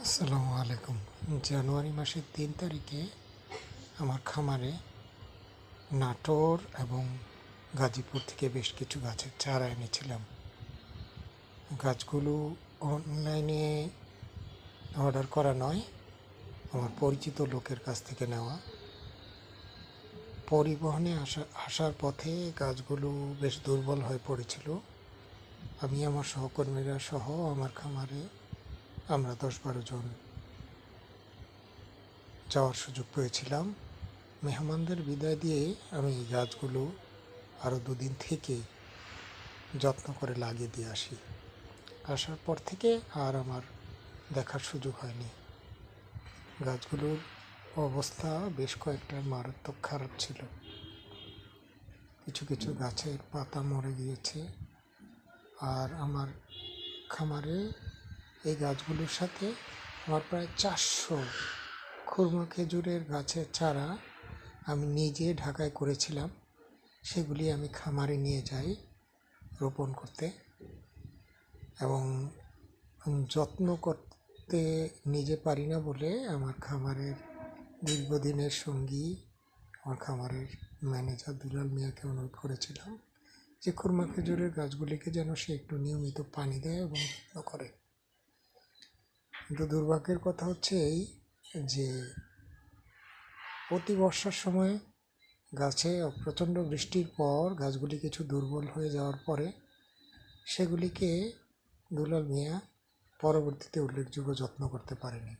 আসসালামু আলাইকুম। জানুয়ারি মাসের 3 তারিখে আমার খামারে নাটোর এবং গাজীপুর থেকে বেশ কিছু গাছের চারা এনেছিলাম। গাছগুলো অনলাইনে অর্ডার করা নয়, আমার পরিচিত লোকের কাছ থেকে নেওয়া। পরিবহনে আসার পথে গাছগুলো বেশ দুর্বল হয়ে পড়েছিল। আমি আমার সহকর্মীরা সহ আমার খামারে আমরা 10-12 জন যাওয়ার সুযোগ পেয়েছিলাম। মেহমানদের বিদায় দিয়ে আমি এই গাছগুলো আরও 2 দিন থেকে যত্ন করে লাগিয়ে দিয়ে আসার পর থেকে আর আমার দেখার সুযোগ হয়নি। গাছগুলোর অবস্থা বেশ কয়েকটা মারাত্মক খারাপ ছিল। কিছু কিছু গাছের পাতা মরে গিয়েছে। আর আমার খামারে এই গাছগুলোর সাথে আমার প্রায় 400 খুরমা খেজুরের গাছের চারা আমি নিজে ঢাকায় করেছিলাম। সেগুলি আমি খামারে নিয়ে যাই রোপণ করতে, এবং যত্ন করতে নিজে পারি না বলে আমার খামারের দীর্ঘদিনের সঙ্গী আমার খামারের ম্যানেজার দুলাল মিয়াকে অনুরোধ করেছিলাম যে খুরমা খেজুরের গাছগুলিকে যেন সে একটু নিয়মিত পানি দেয় এবং যত্ন করে। কিন্তু দুর্ভাগ্যের কথা হচ্ছে এই যে প্রতি বর্ষার সময় গাছে প্রচণ্ড বৃষ্টির পর গাছগুলি কিছু দুর্বল হয়ে যাওয়ার পরে সেগুলিকে দুলাল মিয়া পরবর্তীতে উল্লেখযোগ্য যত্ন করতে পারেনি।